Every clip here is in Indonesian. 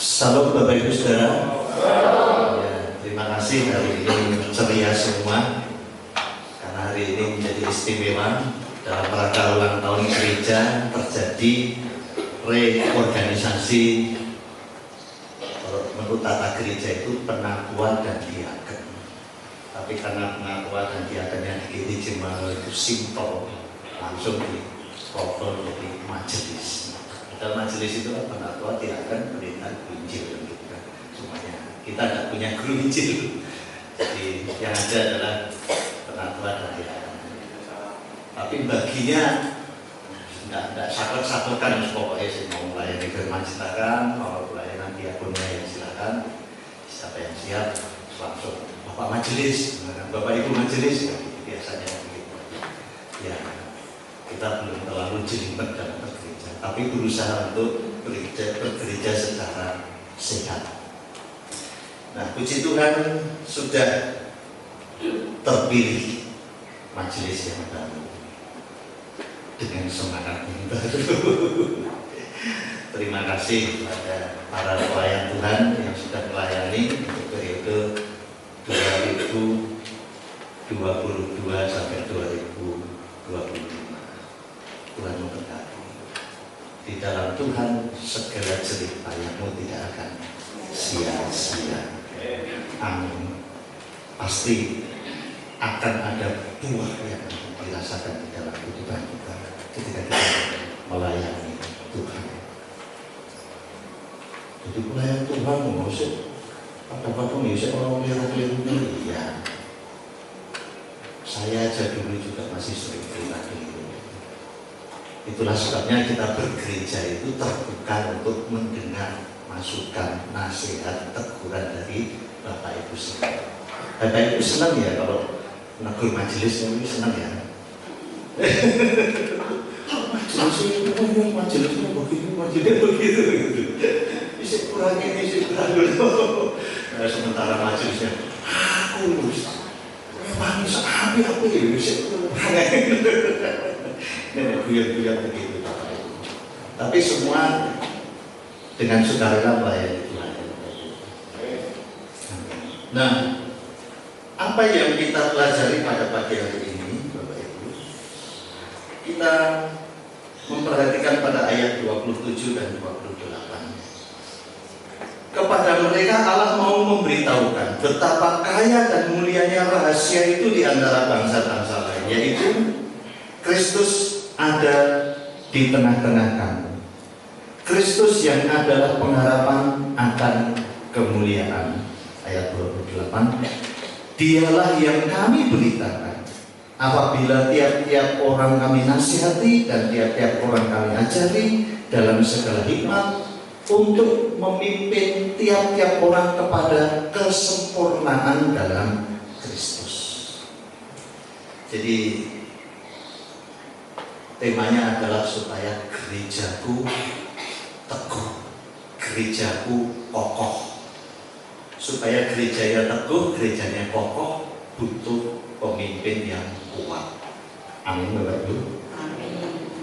Salam Bapak Ibu Saudara. Ya, terima kasih hari ini ceria semua karena hari ini menjadi istimewa dalam rangka ulang tahun gereja terjadi reorganisasi. Kalau menurut tata gereja itu penabuhan dan diaken. Tapi karena penabuhan dan diakennya di gereja itu simpel, langsung di cover jadi majelis. Dalam majelis itu penatua tidak akan perintah guru Injil gitu kan. Semuanya kita tidak punya guru Injil, jadi yang ada adalah penatua dan diaken. Tapi baginya tidak sakit-sakitkan, pokoknya saya mau melayani firman silakan, mau pelayanan diakonnya yang silakan, siapa yang siap langsung bapak majelis, bapak ibu majelis, biasanya begitu. Ya, kita belum terlalu jelimet dalam bergereja, tapi berusaha untuk bergereja secara sehat. Nah, puji Tuhan sudah terpilih majelis yang baru dengan semangat yang baru. Terima kasih kepada para pelayan Tuhan yang sudah melayani untuk periode 2022 sampai 2025. Tuhan memberkati. Di dalam Tuhan segala jerih payahmu tidak akan sia-sia. Amin. Pasti akan ada buah yang dirasakan di dalam kehidupan kita ketika kita melayani Tuhan. Jadi pelayan Tuhan mengusik kadang-kadang mengusik orang keliru-keliru. Iya. Saya aja dulu juga masih sering keliru. Itulah sebabnya kita bergereja itu terbuka untuk mendengar masukan, nasihat, teguran dari Bapak Ibu senang. Bapak Ibu senang ya kalau negur majelis ini senang ya. Majelisnya begini, majelisnya begitu. Isi kurang ini, isi kurang dulu. Nah, sementara majelisnya, aku lulus. Memang sahabat aku ya, isi kurang. Guyon-guyon begitu. Tapi semua dengan sukarela melayani Tuhan. Nah, apa yang kita pelajari pada pagi hari ini, Bapak Ibu? Kita memperhatikan pada ayat 27 dan 28. Kepada mereka Allah mau memberitahukan betapa kaya dan mulianya rahasia itu di antara bangsa-bangsa lain, yaitu Kristus ada di tengah-tengah kamu. Kristus yang adalah pengharapan akan kemuliaan. Ayat 28. Dialah yang kami beritakan apabila tiap-tiap orang kami nasihati dan tiap-tiap orang kami ajari dalam segala hikmat untuk memimpin tiap-tiap orang kepada kesempurnaan dalam Kristus. Jadi temanya adalah supaya gerejaku teguh, gerejaku kokoh. Supaya gerejanya teguh, gerejanya kokoh, butuh pemimpin yang kuat. Amin, Bapak Ibu.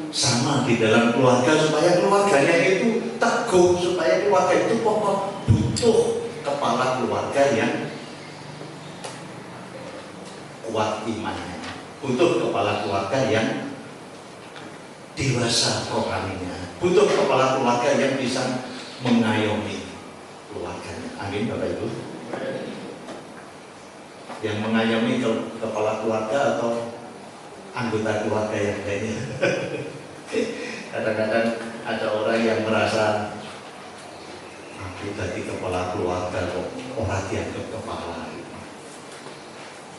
Sama di dalam keluarga, supaya keluarganya itu teguh, supaya keluarga itu kokoh, butuh kepala keluarga yang kuat imannya, butuh kepala keluarga yang dewasa rohaninya, butuh kepala keluarga yang bisa mengayomi keluarganya. Amin, Bapak Ibu. Yang mengayomi kepala keluarga atau anggota keluarga yang lainnya. Kadang-kadang ada orang yang merasa aku jadi kepala keluarga kok orang dianggap kepala.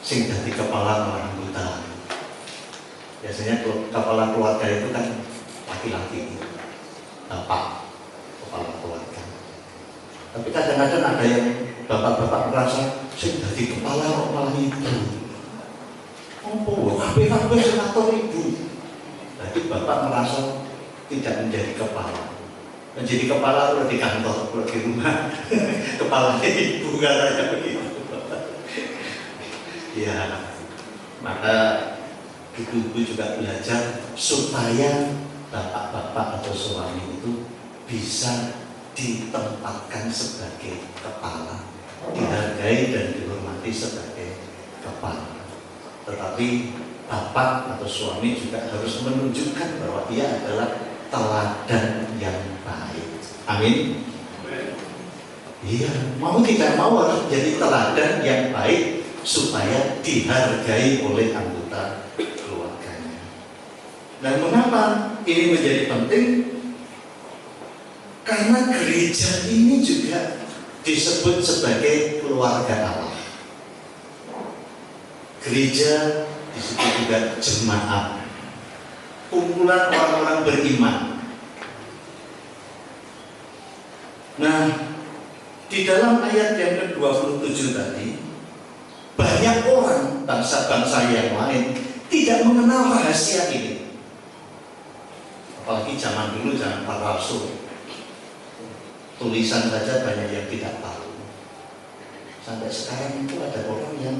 Sing jadi kepala malah anggota. Biasanya kepala keluarga itu kan laki-laki, bapak kepala keluarga. Tapi kadang-kadang ada yang bapak-bapak merasa sing jadi kepala kok malah ibu. Oh, kabeh senator ibu. Jadi bapak merasa tidak menjadi kepala. Menjadi kepala kalau di kantor, kalau di rumah kepalanya ibu katanya begitu. Ya, maka ibu-ibu juga belajar supaya bapak-bapak atau suami itu bisa ditempatkan sebagai kepala, dihargai dan dihormati sebagai kepala. Tetapi bapak atau suami juga harus menunjukkan bahwa dia adalah teladan yang baik. Amin. Iya, mau tidak mau harus jadi teladan yang baik supaya dihargai oleh anggota keluarganya. Dan mengapa ini menjadi penting? Karena gereja ini juga disebut sebagai keluarga Allah. Gereja disebut juga jemaat, kumpulan orang-orang beriman. Nah, di dalam ayat yang ke-27 tadi, banyak orang bangsa-bangsa yang lain tidak mengenal rahasia ini. Apalagi zaman dulu, zaman para rasul, tulisan saja banyak yang tidak tahu. Sampai sekarang itu ada orang yang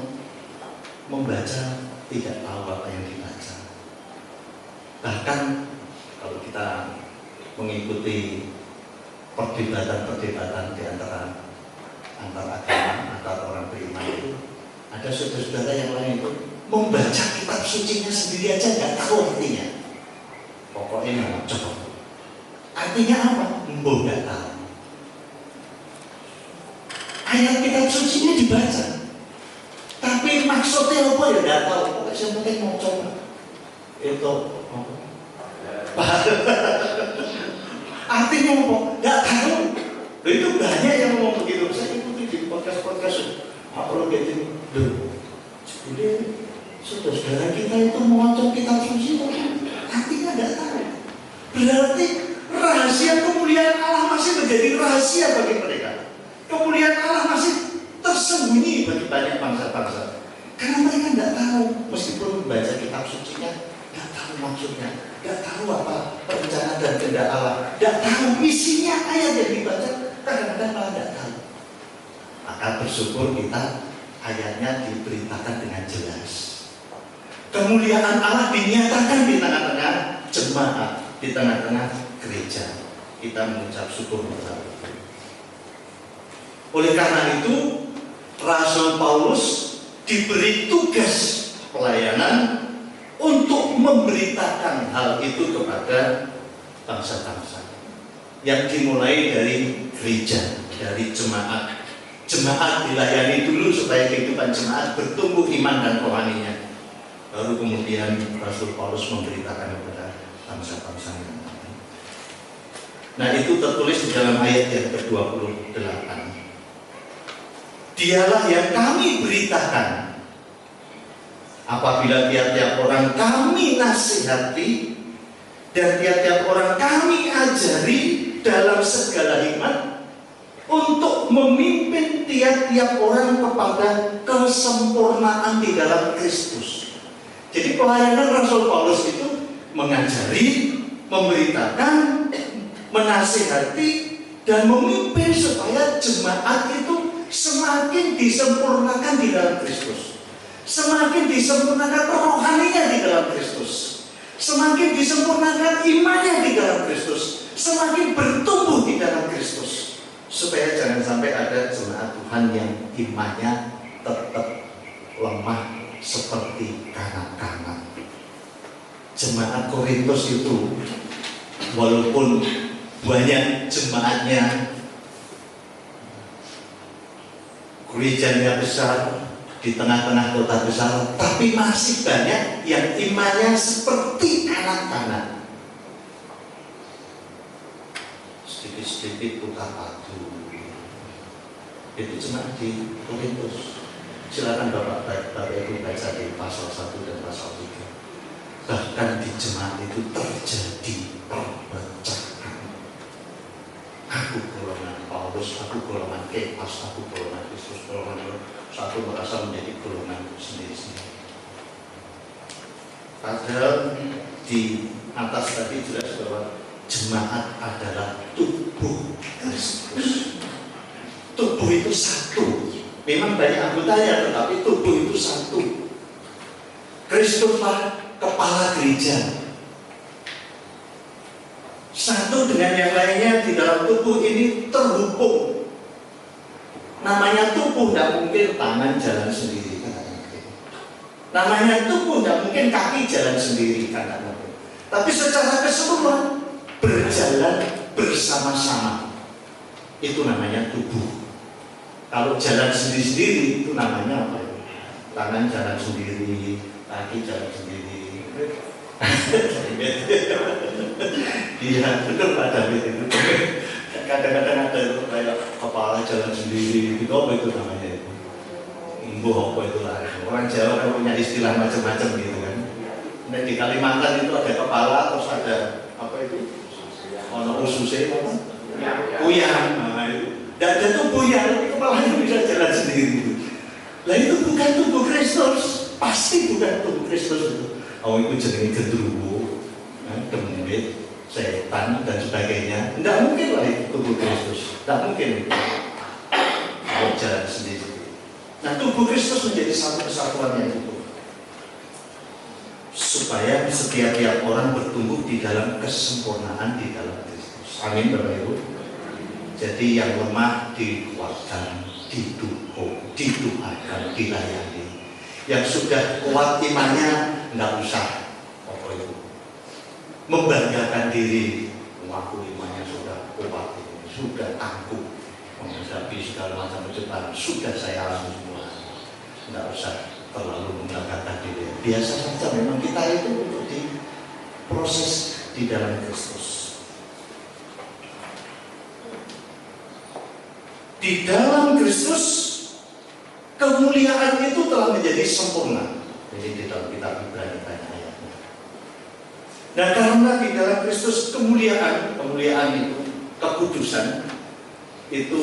membaca tidak tahu apa yang dibaca. Bahkan kalau kita mengikuti perdebatan-perdebatan di antara agama, antara orang beriman itu, ada saudara-saudara yang lain itu membaca kitab sucinya sendiri aja nggak tahu artinya. Pokoknya ngocok. Artinya apa? Mbok nggak tahu. Ayat kitab sucinya dibaca, tapi maksudnya apa ya nggak tahu. Pokoknya yang penting ngocok. Itu artinya apa? Nggak tahu. Itu banyak yang ngomong begitu. Saya ikuti di podcast apologetik. Jadi saudara kita itu mengocok kitab suci, artinya nggak tahu. Berarti rahasia kemuliaan Allah masih menjadi rahasia bagi mereka. Kemuliaan Allah masih tersembunyi bagi banyak bangsa-bangsa. Karena mereka nggak tahu, meskipun membaca kitab sucinya, nggak tahu maksudnya, nggak tahu apa rencana dan kehendak Allah, nggak tahu isinya ayat yang dibaca, kadang-kadang malah nggak tahu. Maka bersyukur kita ayatnya diberitakan dengan jelas. Kemuliaan Allah dinyatakan di tengah-tengah jemaat, di tengah-tengah gereja. Kita mengucap syukur bersama. Oleh karena itu, Rasul Paulus diberi tugas pelayanan untuk memberitakan hal itu kepada bangsa-bangsa. Yang dimulai dari gereja, dari jemaat. Jemaat dilayani dulu supaya kehidupan jemaat bertumbuh iman dan rohaninya. Baru kemudian Rasul Paulus memberitakan kepada bangsa-bangsa yang lain. Nah, itu tertulis di dalam ayat yang ke-28. Dialah yang kami beritakan apabila tiap-tiap orang kami nasihati dan tiap-tiap orang kami ajari dalam segala hikmat untuk memimpin tiap-tiap orang kepada kesempurnaan di dalam Kristus. Jadi pelayanan Rasul Paulus itu mengajari, memberitakan, menasihati, dan memimpin supaya jemaat itu semakin disempurnakan di dalam Kristus, semakin disempurnakan rohaninya di dalam Kristus, semakin disempurnakan imannya di dalam Kristus, semakin bertumbuh di dalam Kristus, supaya jangan sampai ada jemaat Tuhan yang imannya tetap lemah seperti kanak-kanak. Jemaat Korintus itu walaupun banyak jemaatnya, gerejanya besar di tengah-tengah kota besar, tapi masih banyak yang imannya seperti anak-anak. Sedikit-sedikit buka padu. Itu jemaat di Korintus. Silakan Bapak Ibu baca di pasal 1 dan pasal 3. Bahkan di jemaat itu terjadi perpecahan. Aku golongan Paulus, aku golongan Kefas, aku golongan Kristus, golongan satu merasa menjadi golongan sendiri-sendiri. Padahal di atas tadi jelas bahwa jemaat adalah tubuh Kristus. Tubuh itu satu. Memang banyak anggotanya, tetapi tubuh itu satu. Kristuslah kepala gereja. Satu dengan yang lainnya di dalam tubuh ini terhubung. Namanya tubuh tidak mungkin tangan jalan sendiri, kan? Namanya tubuh tidak mungkin kaki jalan sendiri, kan? Tapi secara keseluruhan berjalan bersama-sama. Itu namanya tubuh. Kalau jalan sendiri-sendiri itu namanya apa? Tangan jalan sendiri, kaki jalan sendiri. Iya, betul Pak David itu. Kadang-kadang ada itu kayak kepala jalan sendiri, itu apa itu namanya itu? Imbuh apa itu lah. Orang Jawa kan punya istilah macam-macam gitu kan. Nah, di Kalimantan itu ada kepala, terus ada apa itu? Ono ususnya apa? Puyang. Nah, itu. Dan ada tuh puyang, kepalanya bisa jalan sendiri. Lah itu bukan tubuh Kristus, pasti bukan tubuh Kristus itu. Oh itu jenenge gendruwo, demit, setan dan sebagainya. Tidak mungkin lah itu tubuh Kristus, tidak mungkin itu. Kalau jalan sendiri. Nah tubuh Kristus menjadi satu kesatuan yang utuh, supaya setiap orang bertumbuh di dalam kesempurnaan di dalam Kristus. Amin Bapak Ibu. Jadi yang lemah dikuatkan, didukung, didoakan, dilayani. Yang sudah kuat imannya nggak usah apa itu membanggakan diri, mengaku imannya sudah kuat, sudah tangguh menghadapi segala macam cobaan, sudah saya alami semua. Nggak usah terlalu membanggakan diri. Biasa saja, memang kita itu untuk diproses di dalam Kristus. Di dalam Kristus kemuliaan itu telah menjadi sempurna. Jadi di dalam kitab Ibrani banyak ayatnya. Dan karena di dalam Kristus kemuliaan itu, kekudusan itu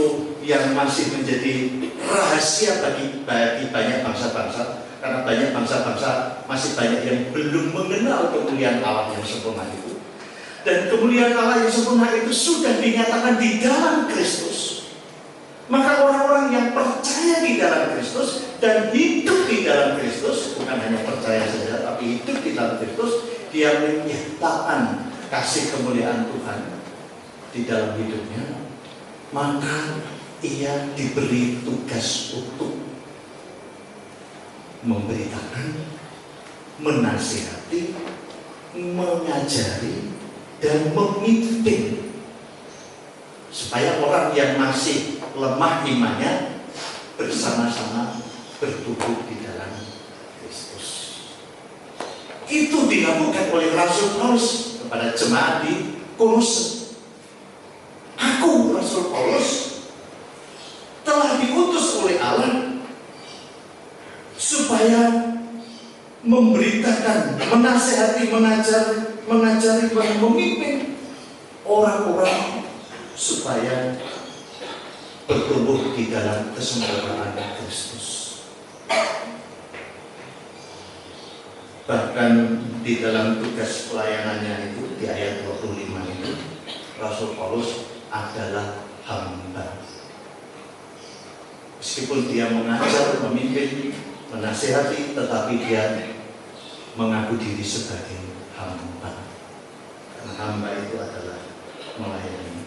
yang masih menjadi rahasia bagi banyak bangsa-bangsa, karena banyak bangsa-bangsa masih banyak yang belum mengenal kemuliaan Allah yang sempurna itu. Dan kemuliaan Allah yang sempurna itu sudah dinyatakan di dalam Kristus. Maka orang-orang yang percaya di dalam Kristus dan hidup di dalam Kristus, bukan hanya percaya saja, tapi hidup di dalam Kristus, dia menyatakan kasih kemuliaan Tuhan di dalam hidupnya. Maka ia diberi tugas untuk memberitakan, menasihati, mengajari, dan memimpin, supaya orang yang masih lemah imannya bersama-sama bertumbuh di dalam Kristus. Itu dilakukan oleh Rasul Paulus kepada jemaat di Kolose. Aku, Rasul Paulus, telah diutus oleh Allah supaya memberitakan, menasihati, mengajari dan memimpin orang-orang supaya bertumbuh di dalam kesempurnaan Kristus. Bahkan di dalam tugas pelayanannya itu di ayat 25 itu, Rasul Paulus adalah hamba. Meskipun dia mengajar, memimpin, menasihati, tetapi dia mengaku diri sebagai hamba. Karena hamba itu adalah melayani.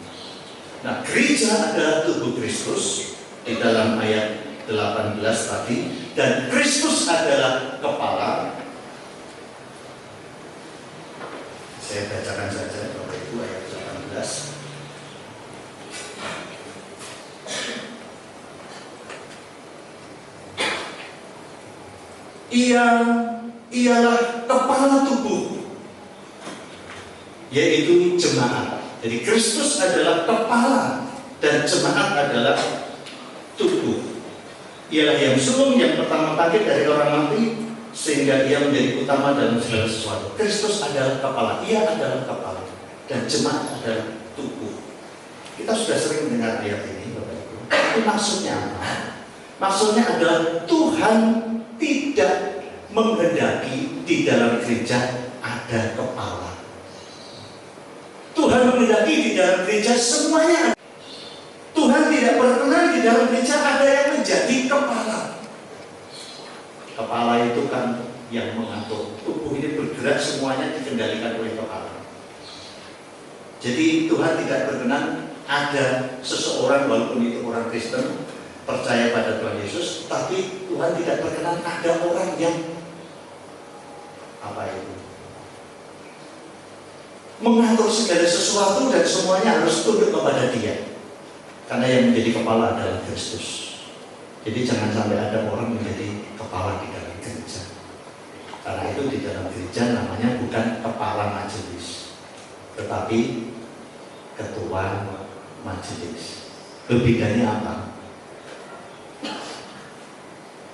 Nah, gereja adalah tubuh Kristus di dalam ayat 18 tadi, dan Kristus adalah kepala. Saya bacakan saja Bapak Ibu ayat 18. Ialah kepala tubuh, yaitu jemaat. Jadi Kristus adalah kepala dan jemaat adalah tubuh. Ialah yang sulung, yang pertama bangkit dari orang mati, sehingga ia menjadi utama dalam segala sesuatu. Kristus adalah kepala, ia adalah kepala, dan jemaat adalah tubuh. Kita sudah sering mendengar ayat ini, Bapak Ibu. Itu maksudnya apa? Maksudnya adalah Tuhan tidak menghendaki di dalam gereja ada kepala. Tuhan menghendaki di dalam gereja semuanya. Tuhan tidak berkenan di dalam gereja ada yang menjadi kepala. Kepala itu kan yang mengatur tubuh ini bergerak, semuanya dikendalikan oleh kepala. Jadi Tuhan tidak berkenan ada seseorang, walaupun itu orang Kristen, percaya pada Tuhan Yesus, tapi Tuhan tidak berkenan ada orang yang mengatur segala sesuatu dan semuanya harus tunduk kepada Dia, karena yang menjadi kepala adalah Kristus. Jadi jangan sampai ada orang menjadi kepala di dalam gereja, karena itu di dalam gereja namanya bukan kepala majelis, tetapi ketua majelis. Bedanya apa?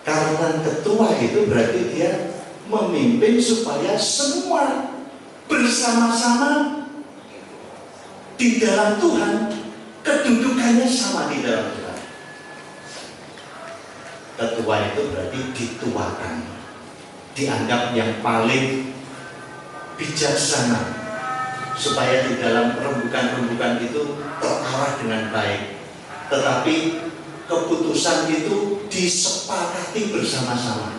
Karena ketua itu berarti dia memimpin supaya semua bersama-sama di dalam Tuhan, kedudukannya sama di dalam Tuhan. Ketua itu berarti dituakan, dianggap yang paling bijaksana, supaya di dalam rembukan-rembukan itu terarah dengan baik. Tetapi keputusan itu disepakati bersama-sama.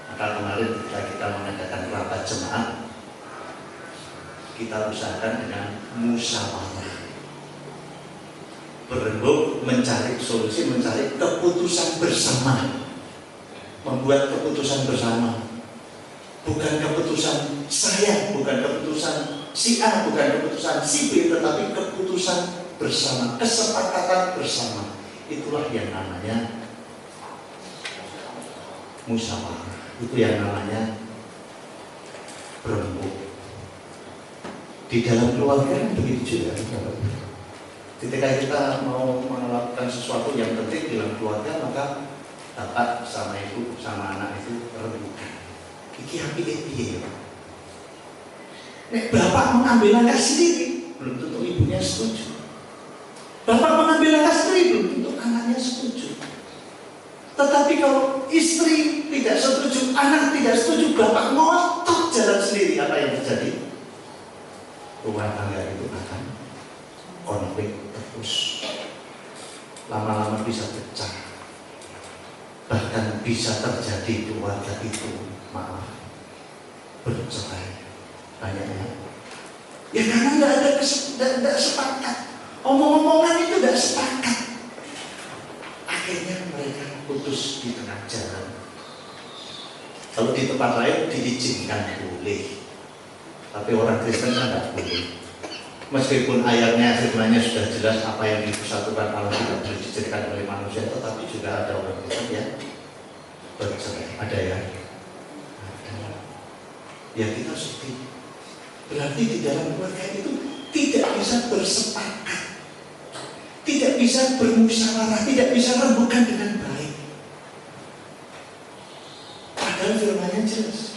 Maka kemarin ketika kita mengadakan rapat jemaat, kita usahakan dengan musyawarah, berembuk mencari solusi, mencari keputusan bersama, membuat keputusan bersama. Bukan keputusan saya, bukan keputusan si A, bukan keputusan si B, tetapi keputusan bersama, kesepakatan bersama. Itulah yang namanya musyawarah. Itu yang namanya berembuk. Di dalam keluarga kan begitu juga. Ketika kita mau melakukan sesuatu yang penting di dalam keluarga, maka bapak sama ibu sama anak itu rembukan. Iki happy ya. Nek bapak mengambil langkah sendiri, belum tentu ibunya setuju. Bapak mengambil langkah sendiri, belum tentu anaknya setuju. Tetapi kalau istri tidak setuju, anak tidak setuju, bapak ngotot jalan sendiri, apa yang terjadi? Rumah tangga itu akan konflik terus, lama-lama bisa pecah, bahkan bisa terjadi keluarga itu bercerai banyaknya. Ya karena tidak sepakat, omong-omongan itu tidak sepakat. Akhirnya mereka putus di tengah jalan. Kalau di tempat lain diizinkan boleh, tapi orang Kristen kan tidak boleh. Meskipun ayatnya firman-Nya sudah jelas apa yang disatukan Allah tidak boleh diceritakan oleh manusia, tetapi juga ada orang Kristen yang bercerai. Ada ya? Ya kita sedih. Berarti di dalam keluarga itu tidak bisa bersepakat, tidak bisa bermusyawarah, tidak bisa rembukan dengan baik. Padahal firman-Nya jelas,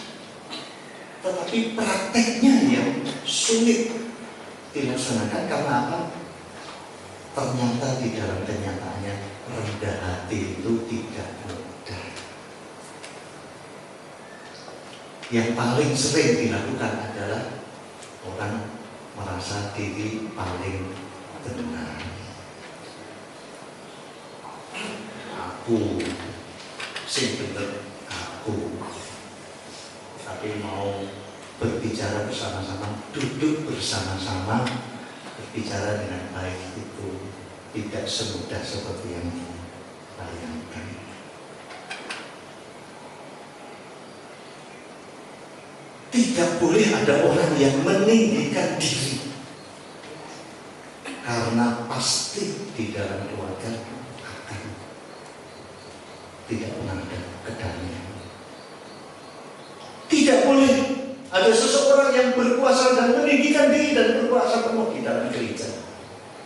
tetapi prakteknya yang sulit dilaksanakan. Karena apa? Ternyata di dalam kenyataannya rendah hati itu tidak mudah. Yang paling sering dilakukan adalah orang merasa diri paling benar. Aku sing bener, aku. Tapi mau berbicara bersama-sama, duduk bersama-sama, berbicara dengan baik itu tidak semudah seperti yang dibayangkan. Tidak boleh ada orang yang meninggikan diri, karena pasti di dalam keluarga akan tidak pernah ada kedamaian. Tidak boleh ada seseorang yang berkuasa dan meninggikan diri dan berkuasa penuh di dalam gereja.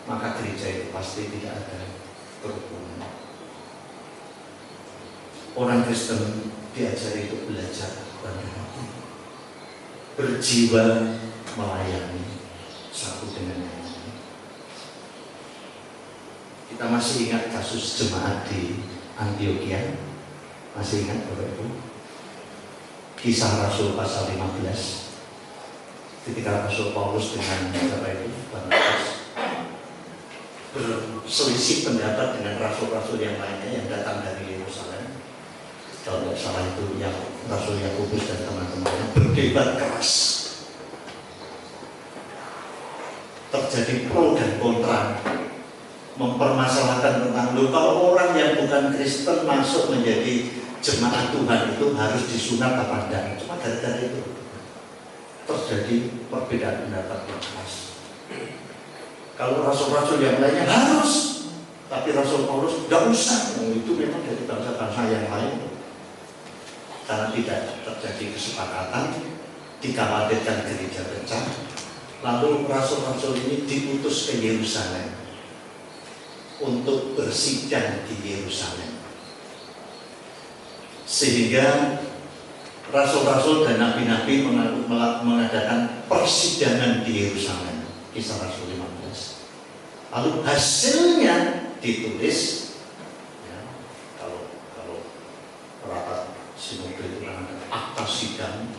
Maka gereja itu pasti tidak ada kerukunan. Orang Kristen diajari untuk belajar rendah hati, berjiwa melayani satu dengan yang lain. Kita masih ingat kasus jemaat di Antioquia? Masih ingat Bapak Ibu? Kisah Rasul pasal 15, ketika Rasul Paulus dengan Bapak Ibu Barnabas berselisih pendapat dengan rasul-rasul yang lainnya yang datang dari Yerusalem. Kalau tidak salah itu yang Rasul Yakobus dan teman-temannya berdebat keras. terjadi pro dan kontra, mempermasalahkan tentang kalau orang yang bukan Kristen masuk menjadi jemaat Tuhan itu harus disunat apa enggak. Cuma gara-gara itu terjadi perbedaan pendapat yang keras. Kalau rasul-rasul yang lainnya harus, tapi Rasul Paulus enggak usah. Itu memang dari bangsa-bangsa yang lain. Karena tidak terjadi kesepakatan, dikhawatirkan gereja pecah. Lalu rasul-rasul ini diutus ke Yerusalem untuk bersidang di Yerusalem, sehingga rasul-rasul dan nabi-nabi mengadakan persidangan di Yerusalem. Kisah Rasul 15. Lalu hasilnya ditulis, ya, kalau rapat sinode itu kan ada akta sidang.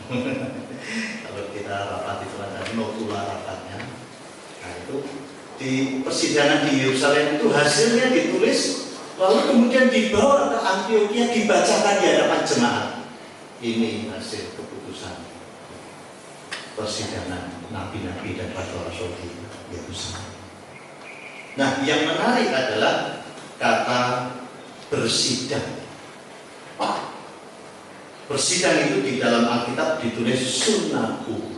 Kalau kita rapat itu ada notula rapatnya. Nah itu di persidangan di Yerusalem itu hasilnya ditulis, lalu kemudian dibawa ke Antioquia, dibacakan di hadapan jemaat. Ini hasil keputusan persidangan nabi-nabi dan rasul-rasul di Yerusalem. Nah, yang menarik adalah kata bersidang. Bersidang itu di dalam Alkitab ditulis sunaku,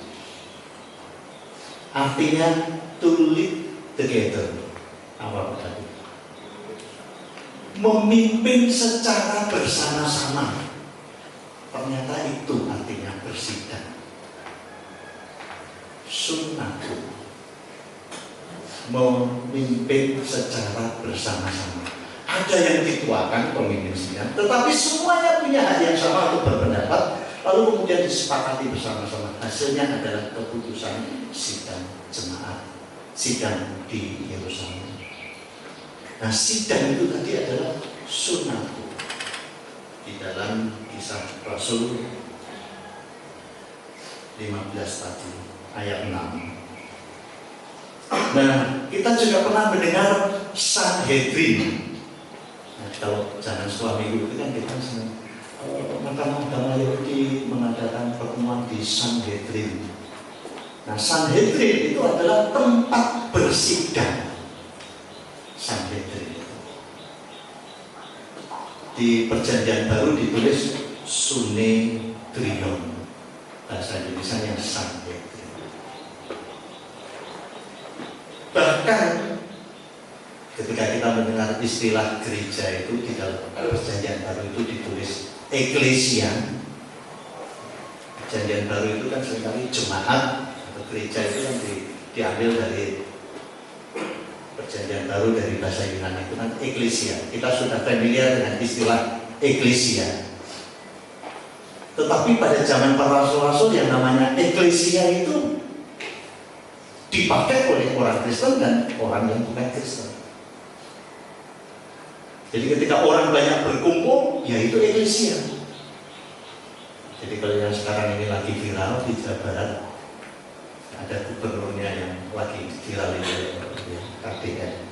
artinya to live together. Apa berarti? Memimpin secara bersama-sama. Ternyata itu artinya bersidang. Sunaku, memimpin secara bersama-sama. Ada yang dituakan pemimpin sidang, tetapi semuanya punya hak yang sama untuk berpendapat, lalu kemudian disepakati bersama-sama. Hasilnya adalah keputusan sidang jemaat, sidang di Yerusalem. Nah, sidang itu tadi adalah sunaku. Di dalam Kisah Rasul 15 tadi, ayat 6. Nah, kita juga pernah mendengar Sanhedrin. Nah, kalau zaman suami itu kan kita senang. Mahkamah Agama Yahudi mengadakan pertemuan di Sanhedrin. Nah, Sanhedrin itu adalah tempat bersidang. Sanhedrin. Di Perjanjian Baru ditulis Sunedrion. Bahasa Indonesia yang Sanhedrin. Bahkan ketika kita mendengar istilah gereja itu di dalam Perjanjian Baru itu ditulis eklesia. Perjanjian Baru itu kan seringkali jemaat atau gereja itu kan diambil dari Perjanjian Baru dari bahasa Yunani itu kan eklesia. Kita sudah familiar dengan istilah eklesia. Tetapi pada zaman para rasul-rasul yang namanya eklesia itu dipakai oleh orang Kristen dan orang yang bukan Kristen. Jadi ketika orang banyak berkumpul, yaitu eklesia. Jadi kalau yang sekarang ini lagi viral di Jawa Barat, ada gubernurnya yang lagi viral ini, KDN.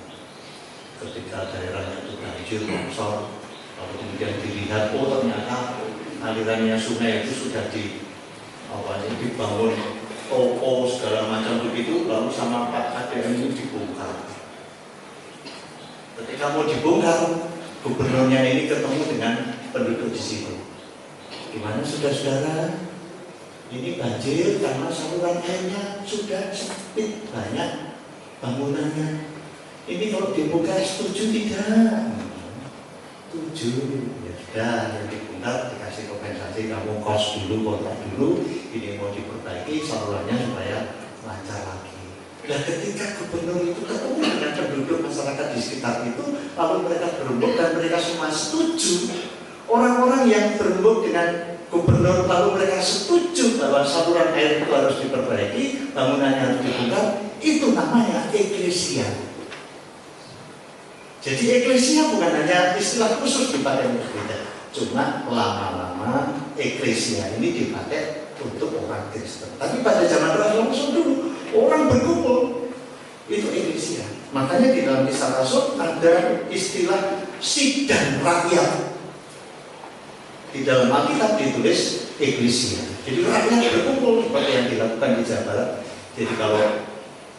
Ketika daerahnya itu banjir, longsor, lalu kemudian dilihat, oh ternyata alirannya sungai itu sudah dibangun toko segala macam begitu, lalu sama Pak KDN ini dibongkar. Ketika mau dibongkar, gubernurnya ini ketemu dengan penduduk di situ. Gimana saudara-saudara? Ini banjir karena saluran airnya sudah sempit, banyak bangunannya. Ini kalau dibongkar setuju tidak? Setuju. Ya sudah, yang dibongkar dikasih kompensasi, kamu kos dulu, kontrak dulu. Ini mau diperbaiki salurannya supaya lancar lagi. Dan ketika gubernur itu ketemu dengan penduduk masyarakat di sekitar itu, lalu mereka berembuk dan mereka semua setuju. Orang-orang yang berembuk dengan gubernur lalu mereka setuju bahwa saluran air itu harus diperbaiki, bangunannya harus dibongkar. Itu namanya eklesia. Jadi eklesia bukan hanya istilah khusus dipakai untuk kita. Cuma lama-lama eklesia ini dipakai untuk orang Kristen. Tapi pada zaman Rasul dulu orang berkumpul itu eklesia. Makanya di dalam Kisah Rasul ada istilah sidang rakyat. Di dalam Alkitab ditulis eklesia. Jadi rakyat berkumpul seperti yang dilakukan di Jawa Barat. Jadi kalau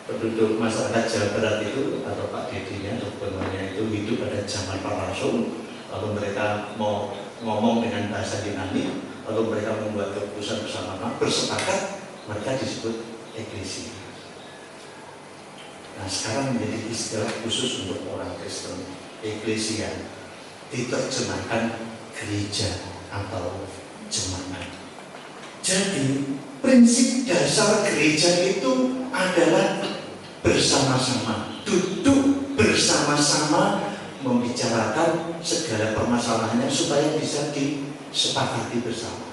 penduduk masyarakat Jawa Barat itu atau Pak Dedinya atau temannya itu hidup pada zaman para rasul, lalu mereka mau ngomong dengan bahasa Yunani, lalu mereka membuat keputusan bersama-sama, bersepakat, mereka disebut eklesia. Nah sekarang menjadi istilah khusus untuk orang Kristen, eklesia, diterjemahkan gereja atau jemaat. Jadi prinsip dasar gereja itu adalah bersama-sama, duduk bersama-sama, membicarakan segala permasalahannya supaya bisa disepakati bersama.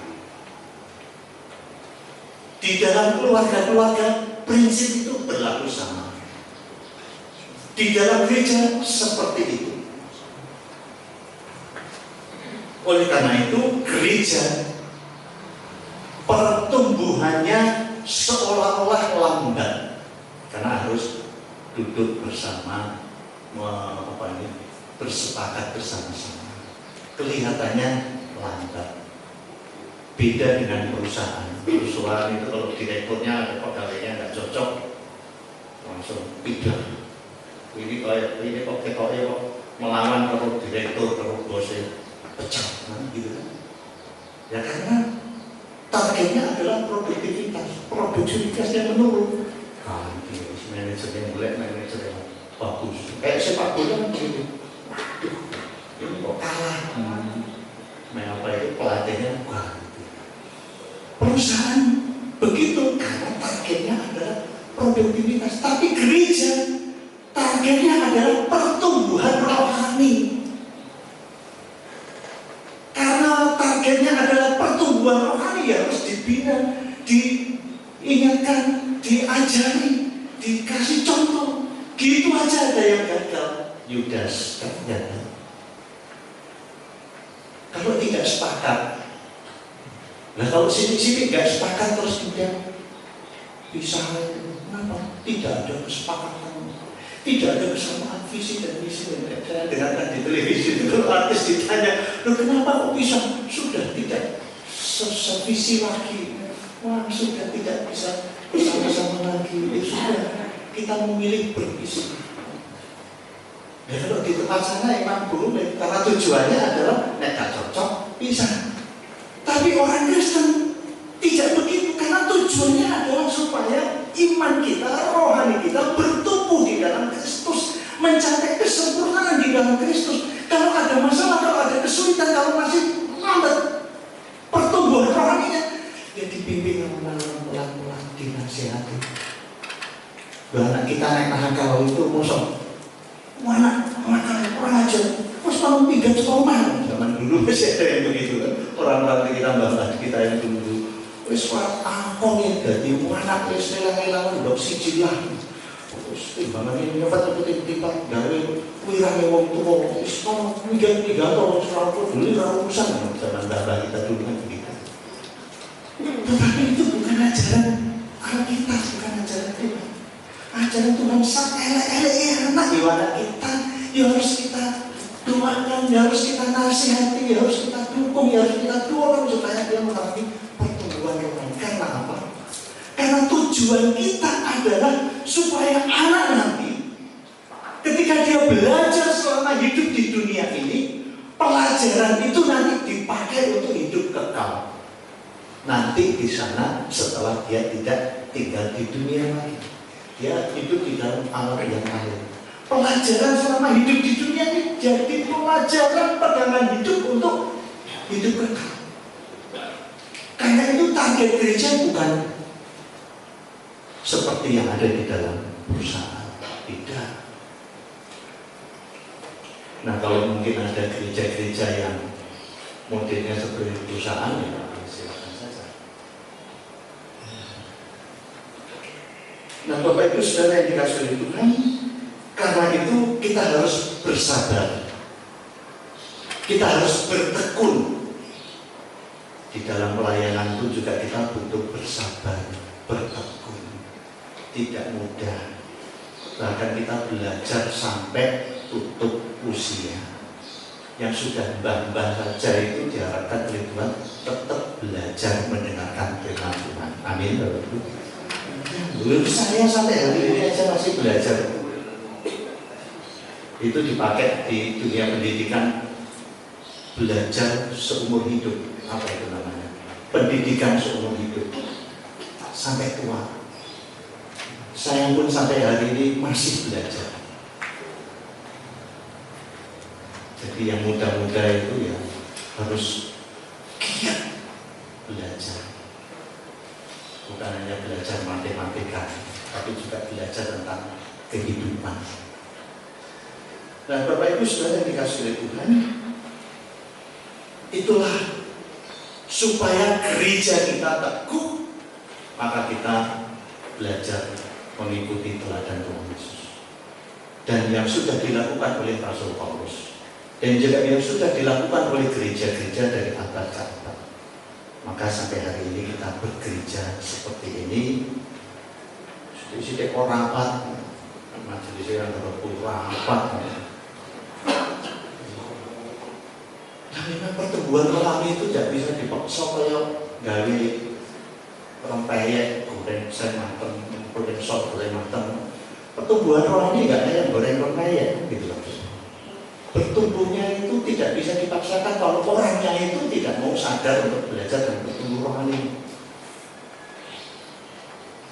Di dalam keluarga-keluarga prinsip itu berlaku sama. Di dalam gereja seperti itu. Oleh karena itu gereja pertumbuhannya seolah-olah lambat karena harus duduk bersama, bersepakat bersama-sama. Kelihatannya lambat. Beda dengan perusahaan. Perusahaan itu kalau direkturnya ada pegawainya nggak cocok, langsung pindah. Ini kok melawan kalau direktur, kalau bosnya pecah, gitu kan? Ya karena targetnya adalah produktivitasnya menurun. Ganti, manajer yang jelek, manajer yang bagus. Kayak sepak bola kan begitu. Waduh, ini kok kalah. Apa itu pelatihnya ganti. Perusahaan begitu karena targetnya adalah produktivitas. Tapi gereja targetnya adalah pertumbuhan rohani. Karena targetnya adalah pertumbuhan rohani, ya harus dibina, diingatkan, diajari, dikasih contoh. Gitu aja ada yang gagal. Yudas kan gagal. Kalau tidak sepakat, nah kalau sini-sini nggak sepakat terus kemudian pisah, kenapa? Tidak ada kesepakatan, tidak ada kesamaan visi dan misi. Saya dengarkan di televisi itu kalau artis ditanya, loh kenapa kok pisah? Sudah tidak sevisi lagi, wah sudah tidak bisa bersama-sama lagi. Ya sudah, kita memilih berpisah. Ya kalau di tempat sana emang boleh, karena tujuannya adalah nggak cocok pisah. Tapi orang Kristen tidak begitu, karena tujuannya adalah supaya iman kita, rohani kita bertumbuh di dalam Kristus, mencapai kesempurnaan di dalam Kristus. Kalau ada masalah, kalau ada kesulitan, kalau masih lambat pertumbuhan rohaninya, ya dibimbing pelan-pelan, dinasihati. Anak kita naik nakal itu musuh. Mana orang aja, terus kalau 3 sekolah zaman dulu masih ada yang begitu kan, orang-orang kita bapak kita yang dulu, wes angkong ya jadi anak wes nelang-nelang udah siji lah, terus timbangan ini dapat tiba-tiba dari wirane wong tua, wes kalau 3 atau 100 dulu ratusan zaman bapak kita dulu kan begitu. Tetapi itu bukan ajaran Alkitab, bukan ajaran Tuhan. Ajaran Tuhan sangat elek-elek anak ya anak kita, ya harus kita doakan, ya harus kita nasihati, ya harus kita dukung, ya harus kita dorong supaya dia mengalami pertumbuhan rohani. Karena apa? Karena tujuan kita adalah supaya anak nanti ketika dia belajar selama hidup di dunia ini, pelajaran itu nanti dipakai untuk hidup kekal. Nanti di sana setelah dia tidak tinggal di dunia lagi, dia hidup di dalam alam yang lain. Pelajaran selama hidup di dunia ini jadi pelajaran pegangan hidup untuk hidup kekal. Karena itu target gereja bukan seperti yang ada di dalam perusahaan, tidak. Nah kalau mungkin ada gereja-gereja yang modelnya seperti perusahaan, ya silakan saja. Nah Bapak Ibu Saudara yang dikasihi oleh Tuhan, karena itu kita harus bersabar, kita harus bertekun. Di dalam pelayanan itu juga kita butuh bersabar, bertekun, tidak mudah. Bahkan kita belajar sampai tutup usia. Yang sudah mbah-mbah saja itu diharapkan oleh Tuhan tetap belajar mendengarkan firman Tuhan. Amin. Saya sampai hari ini aja masih belajar. Itu dipakai di dunia pendidikan, belajar seumur hidup. Apa itu namanya? Pendidikan seumur hidup sampai tua. Saya pun sampai hari ini masih belajar. Jadi yang muda-muda itu ya harus giat belajar. Bukan hanya belajar matematika, tapi juga belajar tentang kehidupan. Nah, Bapak Ibu Saudara yang dikasih oleh Tuhan, itulah supaya gereja kita teguh, maka kita belajar mengikuti teladan Tuhan Yesus. Dan yang sudah dilakukan oleh Rasul Paulus, dan juga yang sudah dilakukan oleh gereja-gereja dari abad ke abad. Maka sampai hari ini kita bergereja seperti ini. Sudah orang rapat, majelis yang rapat. Dan memang pertumbuhan rohani itu tidak bisa dipaksa kayak gawe rempeyek, goreng mateng, goreng sop, goreng mateng. Pertumbuhan rohani nggak kayak goreng rempeyek, gitu loh. Bertumbuhnya itu tidak bisa dipaksakan kalau orangnya itu tidak mau sadar untuk belajar dan bertumbuh rohani.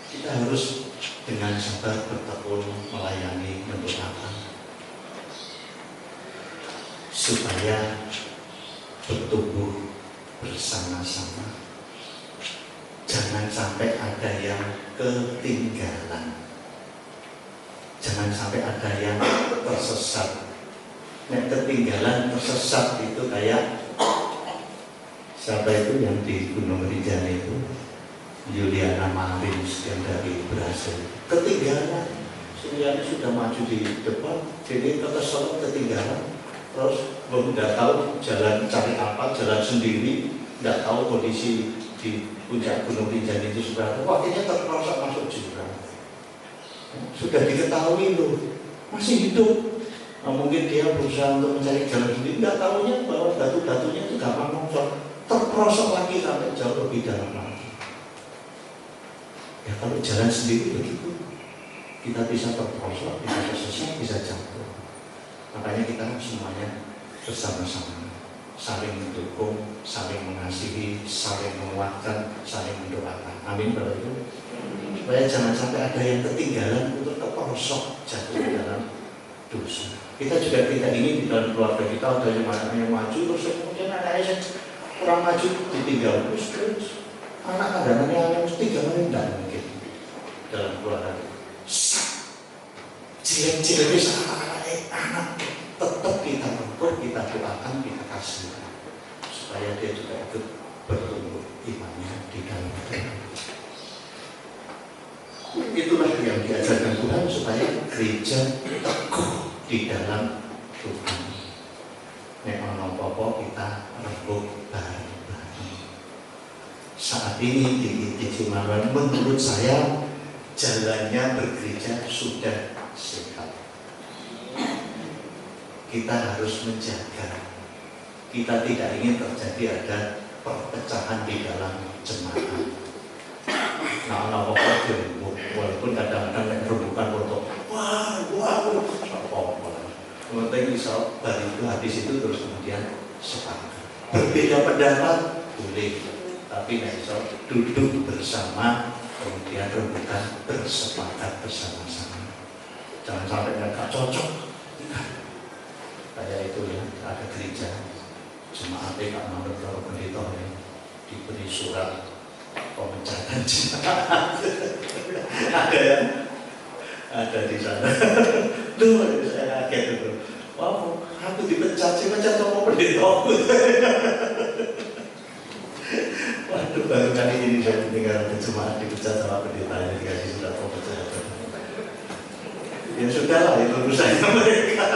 Kita harus dengan sabar bertekun melayani, mendoakan supaya bertumbuh bersama-sama. Jangan sampai ada yang ketinggalan. Jangan sampai ada yang tersesat. Yang ketinggalan, tersesat itu kayak siapa itu yang di Gunung Rinjani itu, Juliana Marins yang dari Brasil. Ketinggalan, Juliana sudah maju di depan, jadi kesel ketinggalan. Terus belum tidak tahu jalan cari apa, jalan sendiri, tidak tahu kondisi di puncak Gunung Rinjani itu seberapa. Akhirnya terperosok masuk jurang. Sudah diketahui loh, masih hidup. Nah, mungkin dia berusaha untuk mencari jalan sendiri, tidak tahunya bahwa batu-batunya itu gampang longsor, terperosok lagi sampai jauh lebih dalam lagi. Ya kalau jalan sendiri begitu, kita bisa terperosok, bisa tersesat, bisa jatuh. Makanya kita semuanya bersama-sama, saling mendukung, saling mengasihi, saling menguatkan, saling mendoakan. Amin Bapak Ibu. Supaya jangan sampai ada yang ketinggalan untuk terperosok jatuh di dalam dosa. Kita juga tidak ingin di dalam keluarga kita ada yang maju, terus kemudian anaknya kurang maju ditinggal terus anak kadang-kadang yang ketinggalan tidak mungkin dalam keluarga. Cilik-cilik bisa anak tetap kita untuk kita doakan, kita kasih supaya dia juga ikut bertumbuh imannya di dalam Tuhan. Itulah yang diajarkan Tuhan supaya gereja teguh di dalam Tuhan. Nek ana apa-apa kita rebut bareng-bareng. Saat ini di Cimarwan menurut saya jalannya bergereja sudah sehat. Kita harus menjaga. Kita tidak ingin terjadi ada perpecahan di dalam jemaat. Nah, apa-apa dirembuk, walaupun kadang-kadang rebukan untuk wah, yang penting bisa dari itu habis itu terus kemudian sepakat. Berbeda pendapat boleh, tapi bisa duduk bersama kemudian rebukan bersepakat bersama-sama. Jangan sampai nggak cocok. Kayak itu ya, ada gereja jemaatnya Kak Manut kalau pendeta ya, diberi surat pemecatan jemaat. Ada ya, ada di sana. Tuh saya kaget itu. Wow, aku dipecat sama pendeta. Waduh, baru kali ini saya mendengar jemaat dipecat sama pendeta dikasih surat pemecatan. Ya sudahlah, itu urusannya mereka.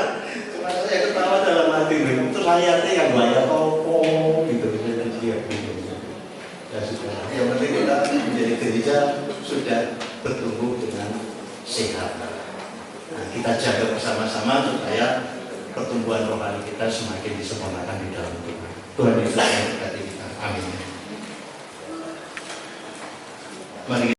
Cuma saya ketawa dalam hati, itu layarnya yang banyak topo gitu. Ya sudah, yang penting kita menjadi gereja sudah bertumbuh dengan sehat. Nah, kita jaga bersama-sama supaya pertumbuhan rohani kita semakin disempurnakan di dalam Tuhan. Tuhan Yesus memberkati kita. Amin. Mari